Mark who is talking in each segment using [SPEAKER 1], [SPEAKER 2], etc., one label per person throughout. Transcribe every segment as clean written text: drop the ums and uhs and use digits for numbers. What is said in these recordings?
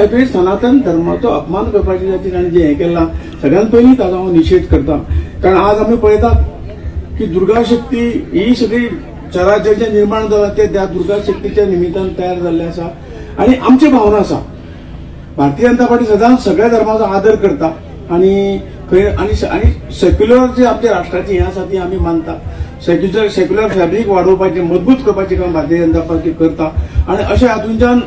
[SPEAKER 1] सनातन धर्माचो अपमान करपाची खातीर आनी जे हें केलां सगळ्यांत पयलीं ताचो हांव निशेध करता। कारण आज आमी पळयतात की दुर्गा शक्ती ही सगळी चराचर निर्माण जालां ते त्या दुर्गा शक्तीच्या निमित्तान तयार जाल्ले आसा आनी आमची भावना आसा। भारतीय जनता पार्टी सदांच सगळ्या धर्माचो आदर करता आनी सेक्युलर जे आपल्या राष्ट्राची हें आसा ती आमी मानता। सेक्युलर फॅब्रिक वाडोवपाचें मजबूत करपाचें काम भारतीय जनता पार्टी करता आनी अशें हातूंतल्यान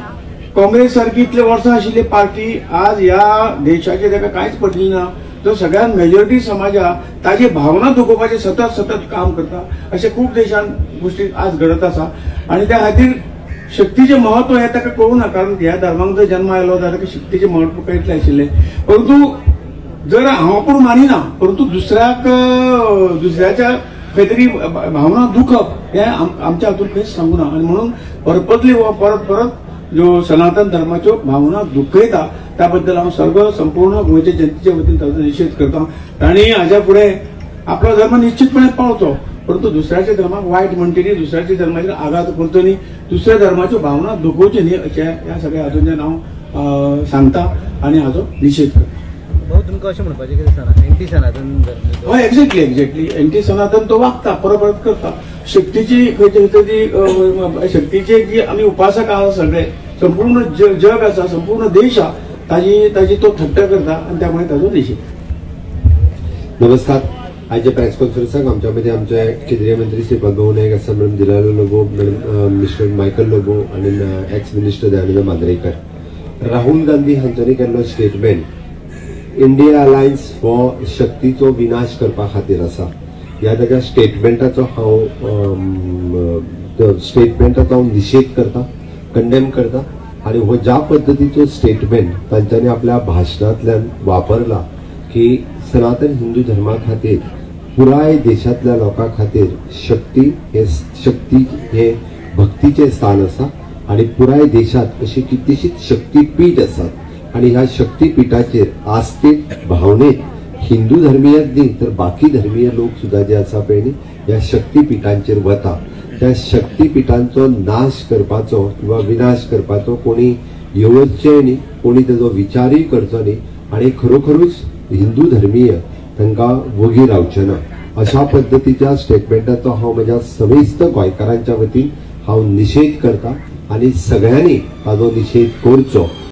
[SPEAKER 1] काँग्रेस सारकी इतले वर्सां आशिल्ली पार्टी आज ह्या देशाचेर ताका कांयच पडलें ना। तो सगळ्यात मेजॉरिटी समाजा ताजी भावना दुखोवपाचें सतत काम करता। अशें खूब देशांत गोष्टी आज घडत आसा आनी त्या खातीर शक्तीचें म्हत्व हें ताका कळूना। कारण ह्या धर्माक जर जन्म आयलो जाल्यार शक्तीचें म्हत्व कळटलें आशिल्लें। परंतु जर हांव पूण मानिना, परंतु दुसऱ्याच्या खंय तरी भावना दुखप हें आमच्या हातूंत खंयच सांगूना आनी म्हणून परपतली हो परत ज्यो सनातन धर्माच्यो भावना दुखयता त्या बद्दल हांव संपूर्ण गोंयच्या जनतेच्या वतीन ताचो निशेध करता। तांणी हाच्या फुडें आपलो धर्म निश्चितपणे पाळचो, परंतु दुसऱ्याच्या धर्माक वायट म्हणटली न्ही, दुसऱ्याच्या धर्माचेर आघात करचो न्ही, दुसऱ्या धर्माच्यो भावना दुखोवच्यो न्ही अशें ह्या सगळ्या हातूंतल्यान हांव सांगता आनी हाचो निशेध करता।
[SPEAKER 2] भाऊ तुमकां अशें म्हणपाचें कितें एंटी सनातन धर्म?
[SPEAKER 1] हय, एक्झॅक्टली एंटी सनातन तो वागता, परत करता। शक्तीची शक्तीचे जी आमी उपासक आसा सगळे संपूर्ण जग आसा, संपूर्ण देश आसा, ताजी तो थट्ट करता आनी त्यामुळे ताचो निशेध।
[SPEAKER 3] नमस्कार। आजच्या प्रेस कॉन्फरन्साक आमच्या मध्ये आमचे केंद्रीय मंत्री श्री पद्मनाभ नायक आसा, madam Delilah Lobo, madam mister Michael Lobo आनी एक्स मिनिस्टर दयानंद मांद्रेकर। राहुल गांधी हांच्यांनी केल्लो स्टेटमेंट इंडिया अलायन्स हो शक्तीचो विनाश करपा खातीर आसा। ह्या ताच्या स्टेटमेंटाचो हांव निशेध करता, कंडेम करता आनी हो ज्या पद्दतीचो स्टेटमेंट तांच्यांनी आपल्या भाशणांतल्यान वापरला की सनातन हिंदू धर्मा खातीर पुराय देशातल्या लोकां खातीर शक्ती हे भक्तीचे स्थान आसा आनी पुराय देशात अशी कितलीशीच शक्तीपीठ आसात आनी ह्या शक्तीपीठाचेर आस्थेक भावनेक हिंदू धर्मीयच न्ही तर बाकी धर्मीय लोक सुद्धा जे आसा पळय न्ही ह्या शक्तीपीठांचेर वता। त्या शक्तीपीठांचो नाश करपाचो किंवा विनाश करपाचो कोणी येवचचें न्ही, कोणी ताचो विचारय करचो न्ही आनी खरोखरूच हिंदू धर्मीय तांकां वगी रावचे ना। अशा पद्दतीच्या स्टेटमेंटाचो हांव म्हज्या समेस्त गोंयकारांच्या वतीन हांव निशेध करता आनी सगळ्यांनी ताचो निशेध करचो।